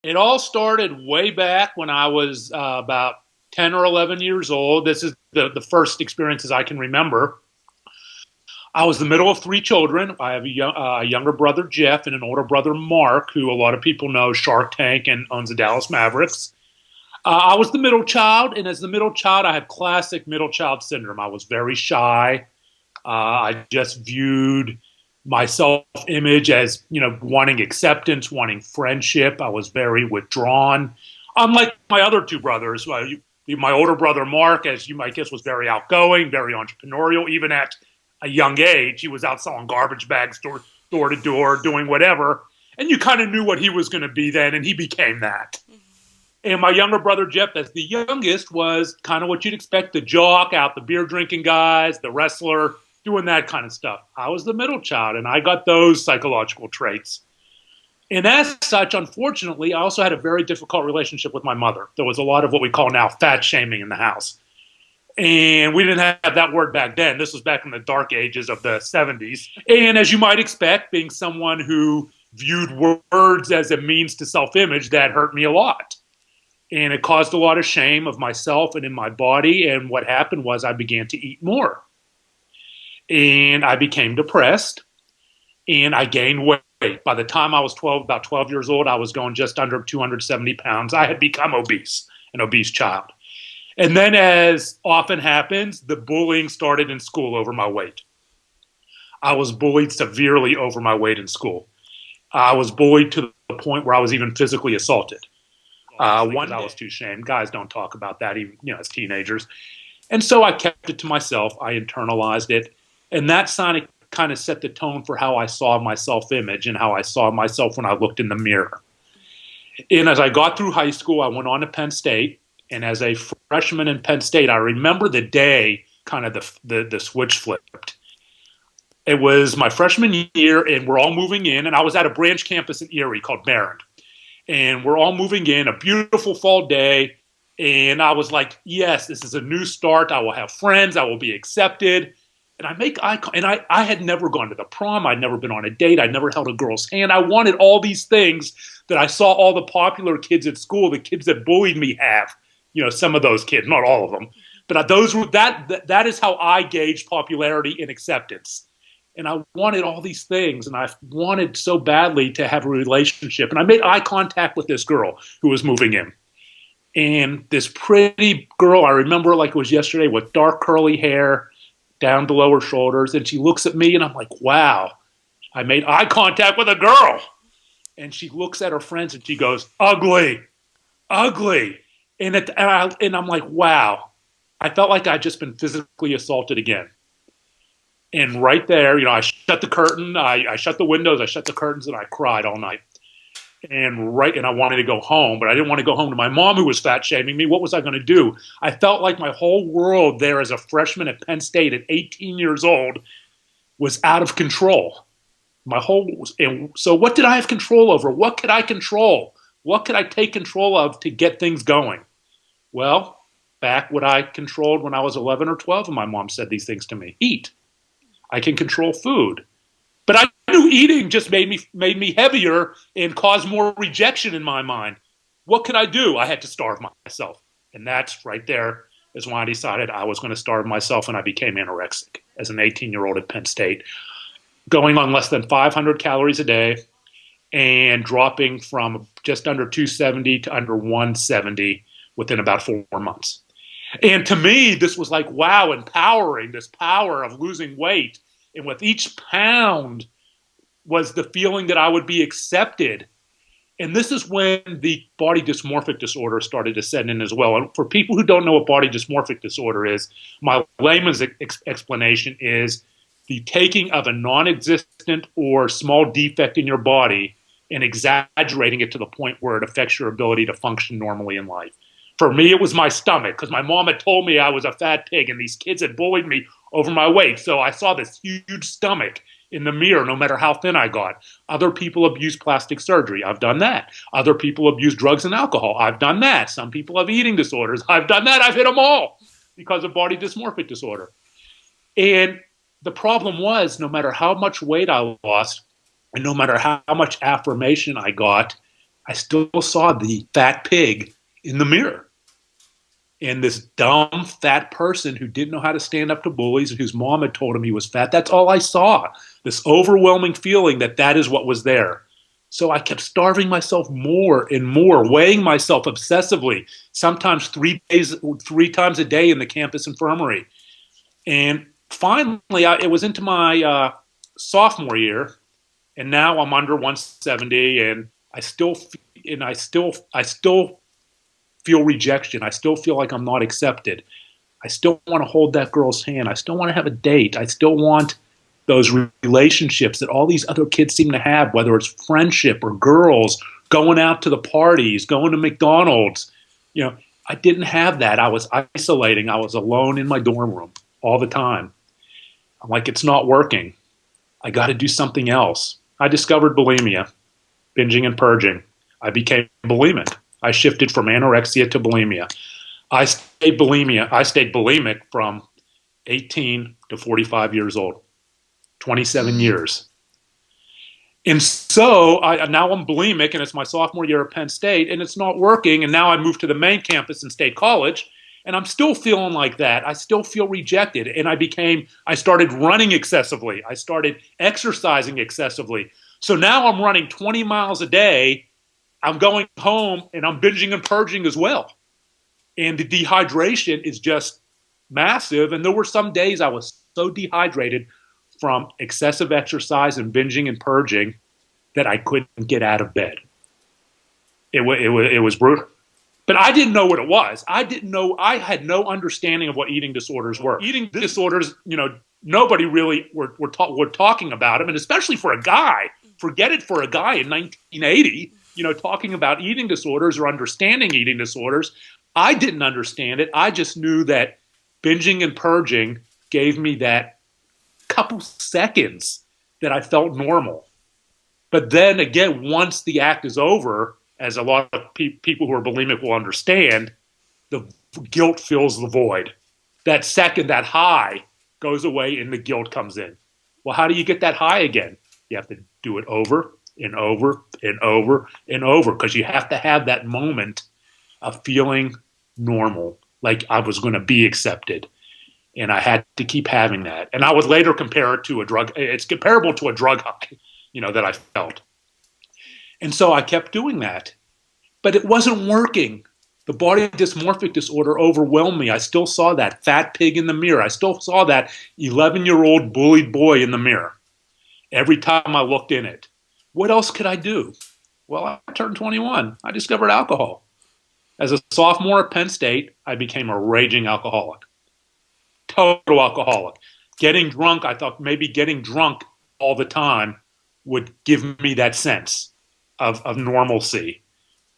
It all started way back when I was about 10 or 11 years old. This is the first experiences I can remember. I was the middle of three children. I have a younger brother, Jeff, and an older brother, Mark, who a lot of people know Shark Tank and owns the Dallas Mavericks. I was the middle child, and as the middle child, I had classic middle child syndrome. I was very shy. I just viewed my self-image as, wanting acceptance, wanting friendship. I was very withdrawn. Unlike my other two brothers, my older brother, Mark, as you might guess, was very outgoing, very entrepreneurial. Even at a young age, he was out selling garbage bags door to door, doing whatever. And you kind of knew what he was going to be then, and he became that. And my younger brother, Jeff, as the youngest, was kind of what you'd expect, the jock, out the beer drinking guys, the wrestler, doing that kind of stuff. I was the middle child, and I got those psychological traits. And as such, unfortunately, I also had a very difficult relationship with my mother. There was a lot of what we call now fat shaming in the house. And we didn't have that word back then. This was back in the dark ages of the 70s. And as you might expect, being someone who viewed words as a means to self-image, that hurt me a lot. And it caused a lot of shame of myself and in my body. And what happened was I began to eat more. And I became depressed. And I gained weight. By the time I was about 12 years old, I was going just under 270 pounds. I had become obese, an obese child. And then, as often happens, the bullying started in school over my weight. I was bullied severely over my weight in school. I was bullied to the point where I was even physically assaulted. One, I was too ashamed. Guys don't talk about that even, as teenagers. And so I kept it to myself. I internalized it. And that kind of set the tone for how I saw my self-image and how I saw myself when I looked in the mirror. And as I got through high school, I went on to Penn State. And as a freshman in Penn State, I remember the day kind of the switch flipped. It was my freshman year, and we're all moving in. And I was at a branch campus in Erie called Barron. And we're all moving in, a beautiful fall day. And I was like, yes, this is a new start. I will have friends. I will be accepted. And I make eye contact. And I had never gone to the prom. I'd never been on a date. I'd never held a girl's hand. I wanted all these things that I saw all the popular kids at school, the kids that bullied me, have. Some of those kids, not all of them. But that is how I gauged popularity and acceptance. And I wanted all these things, and I wanted so badly to have a relationship. And I made eye contact with this girl who was moving in. And this pretty girl, I remember like it was yesterday, with dark curly hair down below her shoulders. And she looks at me, and I'm like, wow, I made eye contact with a girl. And she looks at her friends, and she goes, ugly, ugly. And I'm like, wow. I felt like I'd just been physically assaulted again. And right there, I shut the curtain, I shut the windows, I shut the curtains, and I cried all night. And I wanted to go home, but I didn't want to go home to my mom, who was fat shaming me. What was I going to do? I felt like my whole world there as a freshman at Penn State at 18 years old was out of control. And so what did I have control over? What could I control? What could I take control of to get things going? Well, back what I controlled when I was 11 or 12, and my mom said these things to me. Eat. I can control food. But I knew eating just made me heavier and caused more rejection in my mind. What could I do? I had to starve myself. And that's right there is when I decided I was going to starve myself, and I became anorexic as an 18-year-old at Penn State, going on less than 500 calories a day and dropping from just under 270 to under 170 within about 4 months. And to me, this was like, wow, empowering, this power of losing weight. And with each pound was the feeling that I would be accepted. And this is when the body dysmorphic disorder started to set in as well. And for people who don't know what body dysmorphic disorder is, my layman's explanation is the taking of a non-existent or small defect in your body and exaggerating it to the point where it affects your ability to function normally in life. For me, it was my stomach, because my mom had told me I was a fat pig, and these kids had bullied me over my weight. So I saw this huge stomach in the mirror, no matter how thin I got. Other people abuse plastic surgery. I've done that. Other people abuse drugs and alcohol. I've done that. Some people have eating disorders. I've done that. I've hit them all because of body dysmorphic disorder. And the problem was, no matter how much weight I lost, and no matter how much affirmation I got, I still saw the fat pig in the mirror. And this dumb, fat person who didn't know how to stand up to bullies and whose mom had told him he was fat, that's all I saw. This overwhelming feeling that that is what was there. So I kept starving myself more and more, weighing myself obsessively, sometimes 3 times a day in the campus infirmary. And finally, it was into my sophomore year, and now I'm under 170, and I still feel rejection. I still feel like I'm not accepted. I still want to hold that girl's hand. I still want to have a date. I still want those relationships that all these other kids seem to have, whether it's friendship or girls, going out to the parties, going to McDonald's. I didn't have that. I was isolating. I was alone in my dorm room all the time. I'm like, it's not working. I got to do something else. I discovered bulimia, binging and purging. I became bulimic. I shifted from anorexia to bulimia. I stayed bulimic from 18 to 45 years old, 27 years. And so now I'm bulimic, and it's my sophomore year at Penn State, and it's not working. And now I moved to the main campus in State College, and I'm still feeling like that. I still feel rejected. And I started running excessively. I started exercising excessively. So now I'm running 20 miles a day. I'm going home and I'm binging and purging as well. And the dehydration is just massive. And there were some days I was so dehydrated from excessive exercise and binging and purging that I couldn't get out of bed. It was brutal. But I didn't know what it was. I had no understanding of what eating disorders were. Eating disorders, nobody really were talking about them, and especially for a guy. Forget it for a guy in 1980, talking about eating disorders or understanding eating disorders. I didn't understand it. I just knew that binging and purging gave me that couple seconds that I felt normal. But then again, once the act is over, as a lot of people who are bulimic will understand, the guilt fills the void. That second, that high goes away and the guilt comes in. Well, how do you get that high again? You have to do it over and over and over and over, because you have to have that moment of feeling normal, like I was going to be accepted. And I had to keep having that. And I would later compare it to a drug. It's comparable to a drug high, that I felt. And so I kept doing that. But it wasn't working. The body dysmorphic disorder overwhelmed me. I still saw that fat pig in the mirror. I still saw that 11-year-old bullied boy in the mirror every time I looked in it. What else could I do? Well, I turned 21. I discovered alcohol. As a sophomore at Penn State, I became a raging alcoholic. Total alcoholic. Getting drunk, I thought maybe getting drunk all the time would give me that sense of normalcy,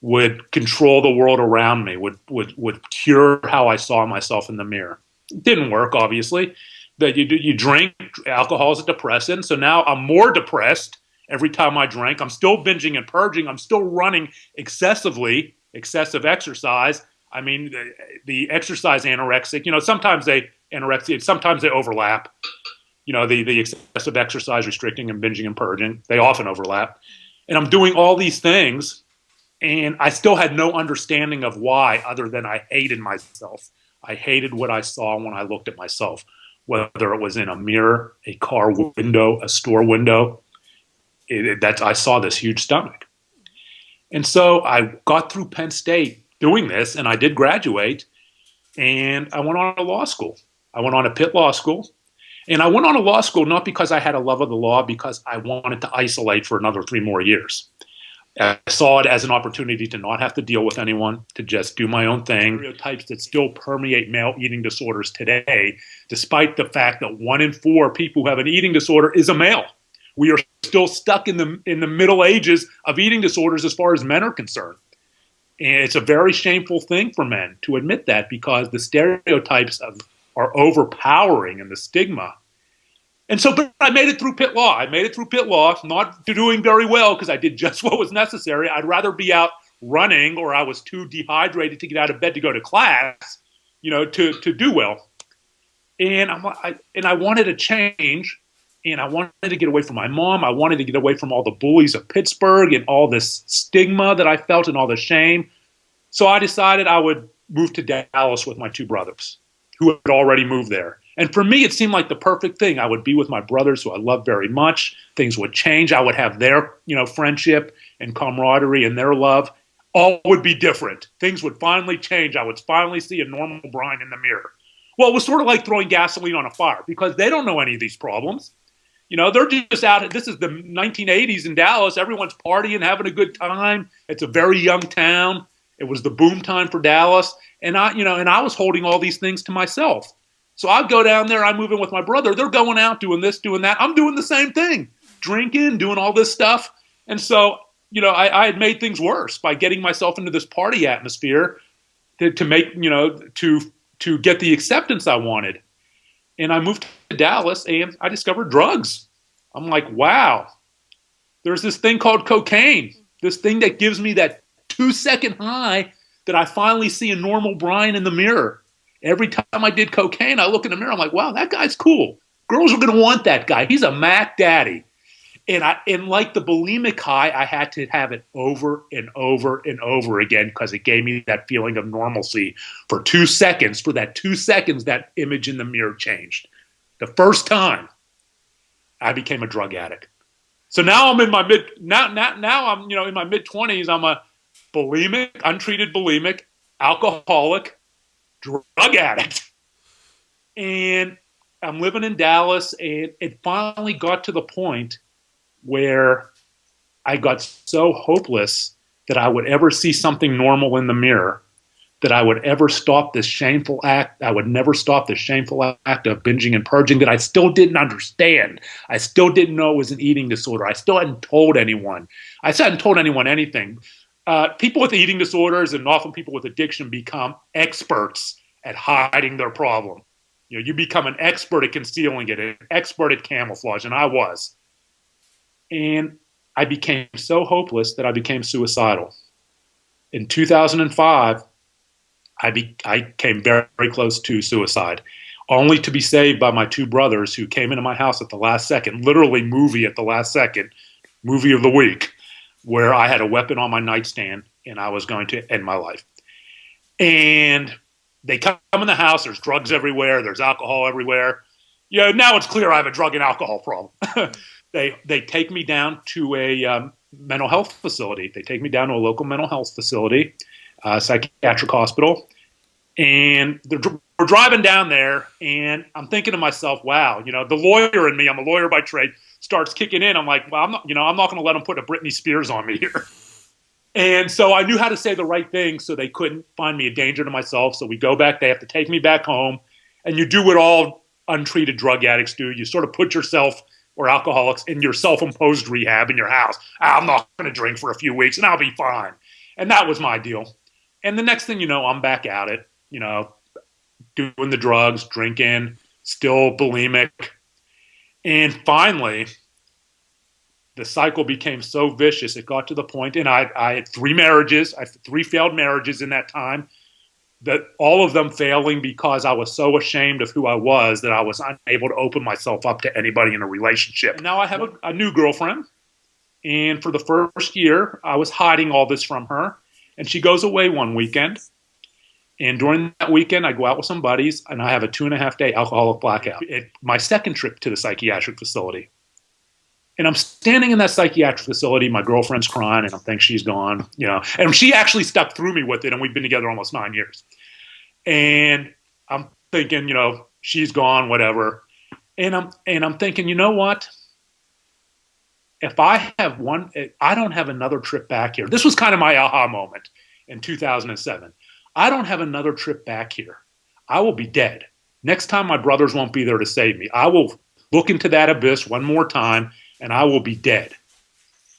would control the world around me, would cure how I saw myself in the mirror. It didn't work, obviously. That you drink, alcohol is a depressant, so now I'm more depressed every time I drink. I'm still binging and purging. I'm still running excessive exercise. I mean, the exercise anorexic, sometimes they overlap. The excessive exercise restricting and binging and purging, they often overlap. And I'm doing all these things, and I still had no understanding of why, other than I hated myself. I hated what I saw when I looked at myself, whether it was in a mirror, a car window, a store window. I saw this huge stomach. And so I got through Penn State doing this, and I did graduate, and I went on to law school. I went on to Pitt Law School. And I went on to law school not because I had a love of the law, because I wanted to isolate for another 3 more years. I saw it as an opportunity to not have to deal with anyone, to just do my own thing. Stereotypes that still permeate male eating disorders today, despite the fact that 1 in 4 people who have an eating disorder is a male. We are still stuck in the Middle Ages of eating disorders as far as men are concerned. And it's a very shameful thing for men to admit that, because the stereotypes are overpowering, and the stigma. And so, but I made it through Pitt Law. Not doing very well, because I did just what was necessary. I'd rather be out running, or I was too dehydrated to get out of bed to go to class, to do well. And I wanted a change, And I wanted to get away from my mom. I wanted to get away from all the bullies of Pittsburgh and all this stigma that I felt and all the shame. So I decided I would move to Dallas with my two brothers who had already moved there. And for me, it seemed like the perfect thing. I would be with my brothers who I love very much. Things would change. I would have their, friendship and camaraderie and their love. All would be different. Things would finally change. I would finally see a normal Brian in the mirror. Well, it was sort of like throwing gasoline on a fire because they don't know any of these problems. They're just out. This is the 1980s in Dallas. Everyone's partying, having a good time. It's a very young town. It was the boom time for Dallas. And I was holding all these things to myself. So I'd go down there. I move in with my brother. They're going out, doing this, doing that. I'm doing the same thing, drinking, doing all this stuff. And so, I had made things worse by getting myself into this party atmosphere to make, to get the acceptance I wanted. And I moved to Dallas and I discovered drugs. I'm like, wow, there's this thing called cocaine, this thing that gives me that 2-second high that I finally see a normal Brian in the mirror. Every time I did cocaine, I look in the mirror, I'm like, wow, that guy's cool. Girls are going to want that guy. He's a Mac daddy. And like the bulimic high, I had to have it over and over and over again because it gave me that feeling of normalcy for 2 seconds. For that 2 seconds, that image in the mirror changed. The first time, I became a drug addict. So now I'm in my I'm in my mid-20s. I'm a bulimic, untreated bulimic, alcoholic, drug addict, and I'm living in Dallas. And it finally got to the point where I got so hopeless that I would ever see something normal in the mirror, that I would ever stop this shameful act. I would never stop this shameful act of binging and purging that I still didn't understand. I still didn't know it was an eating disorder. I still hadn't told anyone. I still hadn't told anyone anything. People with eating disorders and often people with addiction become experts at hiding their problem. You become an expert at concealing it, an expert at camouflage, and I was. And I became so hopeless that I became suicidal. In 2005, I came very, very close to suicide, only to be saved by my two brothers who came into my house at the last second, literally movie at the last second, movie of the week, where I had a weapon on my nightstand and I was going to end my life. And they come in the house, there's drugs everywhere, there's alcohol everywhere. Now it's clear I have a drug and alcohol problem. They take me down to a mental health facility. They take me down to a local mental health facility, psychiatric hospital. And we're driving down there, and I'm thinking to myself, wow, the lawyer in me, I'm a lawyer by trade, starts kicking in. I'm like, well, I'm not going to let them put a Britney Spears on me here. And so I knew how to say the right thing so they couldn't find me a danger to myself. So we go back. They have to take me back home. And you do what all untreated drug addicts do. You sort of put yourself or alcoholics in your self-imposed rehab in your house. I'm not going to drink for a few weeks and I'll be fine. And that was my deal. And the next thing you know, I'm back at it, doing the drugs, drinking, still bulimic. And finally, the cycle became so vicious. It got to the point, and I had 3 marriages. I had 3 failed marriages in that time, that all of them failing because I was so ashamed of who I was that I was unable to open myself up to anybody in a relationship. And now I have a new girlfriend, and for the first year, I was hiding all this from her, and she goes away one weekend, and during that weekend, I go out with some buddies, and I have a 2.5-day alcoholic blackout. My second trip to the psychiatric facility. And I'm standing in that psychiatric facility. My girlfriend's crying, and I think she's gone, And she actually stuck through me with it, and we've been together almost 9 years. And I'm thinking, she's gone, whatever. And I'm thinking, you know what? If I don't have another trip back here. This was kind of my aha moment in 2007. I don't have another trip back here. I will be dead. Next time, my brothers won't be there to save me. I will look into that abyss one more time, and I will be dead.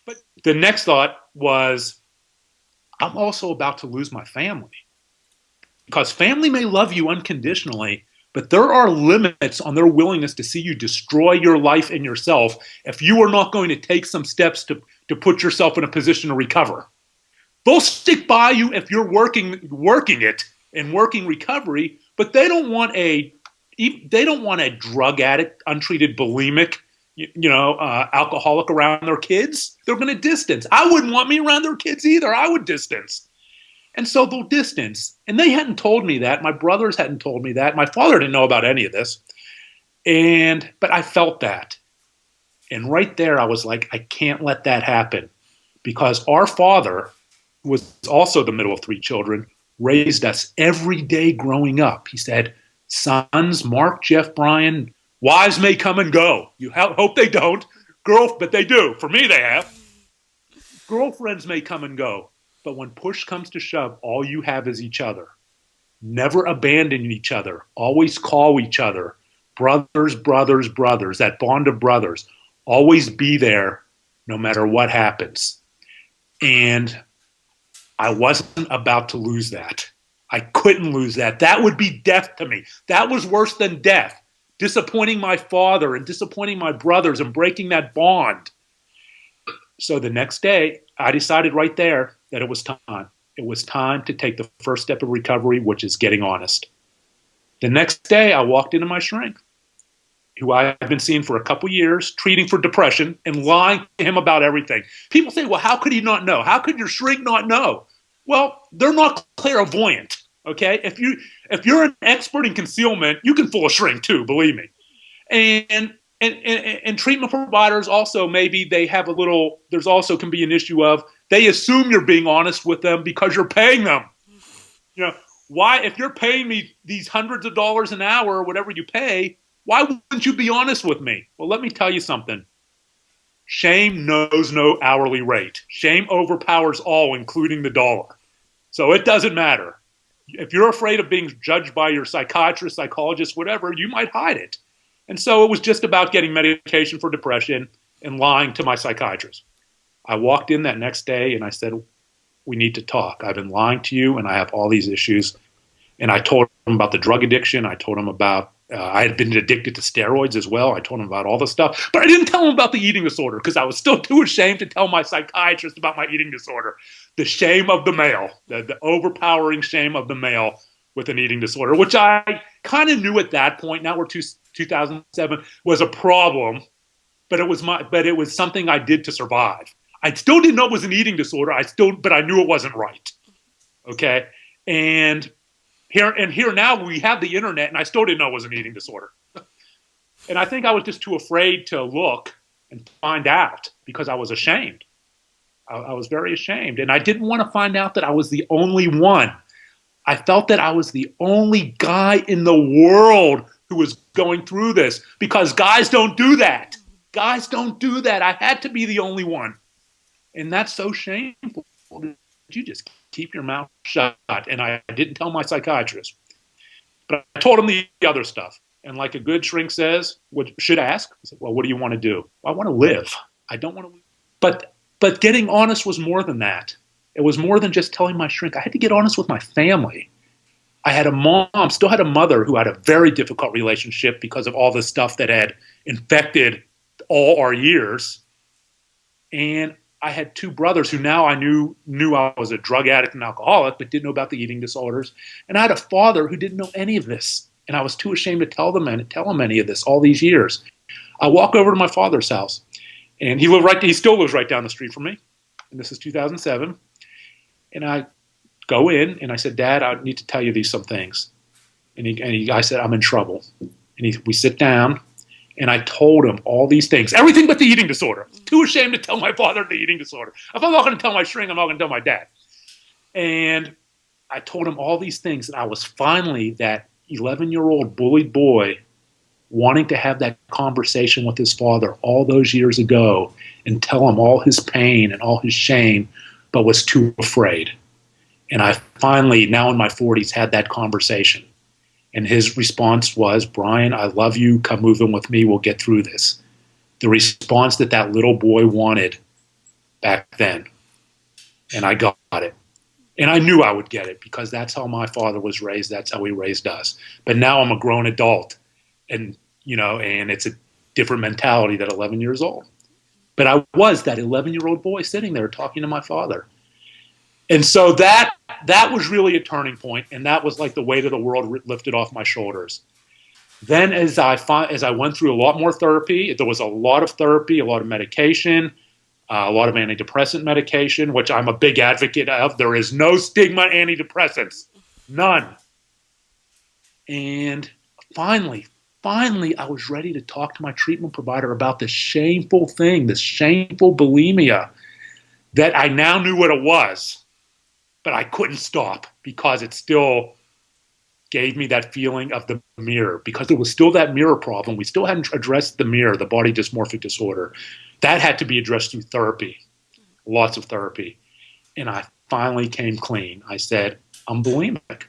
But the next thought was, I'm also about to lose my family. Because family may love you unconditionally, but there are limits on their willingness to see you destroy your life and yourself if you are not going to take some steps to put yourself in a position to recover. They'll stick by you if you're working it and working recovery, but they don't want a drug addict, untreated bulimic, alcoholic around their kids, they're going to distance. I wouldn't want me around their kids either. I would distance. And so they'll distance. And they hadn't told me that. My brothers hadn't told me that. My father didn't know about any of this. But I felt that. And right there, I was like, I can't let that happen. Because our father, who was also the middle of three children, raised us every day growing up. He said, sons, Mark, Jeff, Brian, wives may come and go. You hope they don't. But they do. For me, they have. Girlfriends may come and go. But when push comes to shove, all you have is each other. Never abandon each other. Always call each other. Brothers, brothers, brothers. That bond of brothers. Always be there no matter what happens. And I wasn't about to lose that. I couldn't lose that. That would be death to me. That was worse than death. Disappointing my father and disappointing my brothers and breaking that bond. So the next day, I decided right there that it was time. It was time to take the first step of recovery, which is getting honest. The next day, I walked into my shrink, who I had been seeing for a couple years, treating for depression and lying to him about everything. People say, well, how could he not know? How could your shrink not know? Well, they're not clairvoyant, okay? If you're an expert in concealment, you can fool a shrink too, believe me. And treatment providers also, maybe they have there's also can be an issue of they assume you're being honest with them because you're paying them. Why, if you're paying me these hundreds of dollars an hour or whatever you pay, why wouldn't you be honest with me? Well, let me tell you something. Shame knows no hourly rate. Shame overpowers all, including the dollar. So it doesn't matter. If you're afraid of being judged by your psychiatrist, psychologist, whatever, you might hide it. And so it was just about getting medication for depression and lying to my psychiatrist. I walked in that next day and I said, we need to talk. I've been lying to you and I have all these issues. And I told him about the drug addiction. I told him about, I had been addicted to steroids as well. I told him about all the stuff. But I didn't tell him about the eating disorder because I was still too ashamed to tell my psychiatrist about my eating disorder. The shame of the male, the overpowering shame of the male with an eating disorder, which I kind of knew at that point. Now we're 2007 was a problem, but it was something I did to survive. I still didn't know it was an eating disorder. But I knew it wasn't right. Okay. And here now we have the internet and I still didn't know it was an eating disorder. And I think I was just too afraid to look and find out because I was ashamed. I was very ashamed. And I didn't want to find out that I was the only one. I felt that I was the only guy in the world who was going through this because guys don't do that. Guys don't do that. I had to be the only one. And that's so shameful. You just keep your mouth shut. And I didn't tell my psychiatrist. But I told him the other stuff. And like a good shrink says, what should ask? I said, well, what do you want to do? I want to live. I don't want to live. But getting honest was more than that. It was more than just telling my shrink. I had to get honest with my family. I had a mom, still had a mother who had a very difficult relationship because of all the stuff that had infected all our years. And I had two brothers who now I knew I was a drug addict and alcoholic, but didn't know about the eating disorders. And I had a father who didn't know any of this. And I was too ashamed to tell him any of this all these years. I walk over to my father's house. And he still lives right down the street from me. And this is 2007. And I go in and I said, Dad, I need to tell you some things. I said, I'm in trouble. And we sit down and I told him all these things, everything but the eating disorder. Too ashamed to tell my father the eating disorder. If I'm not going to tell my shrink, I'm not going to tell my dad. And I told him all these things. And I was finally that 11-year-old bullied boy wanting to have that conversation with his father all those years ago and tell him all his pain and all his shame, but was too afraid. And I finally, now in my 40s, had that conversation. And his response was, Brian, I love you. Come move in with me. We'll get through this. The response that little boy wanted back then. And I got it. And I knew I would get it because that's how my father was raised. That's how he raised us. But now I'm a grown adult. And it's a different mentality than 11 years old. But I was that 11-year-old boy sitting there talking to my father. And so that was really a turning point, and that was like the weight of the world lifted off my shoulders. Then as I went through a lot more therapy, there was a lot of therapy, a lot of medication, a lot of antidepressant medication, which I'm a big advocate of. There is no stigma antidepressants, none. And finally, I was ready to talk to my treatment provider about this shameful thing, this shameful bulimia that I now knew what it was, but I couldn't stop because it still gave me that feeling of the mirror, because there was still that mirror problem. We still hadn't addressed the mirror, the body dysmorphic disorder. That had to be addressed through therapy, lots of therapy. And I finally came clean. I said, I'm bulimic.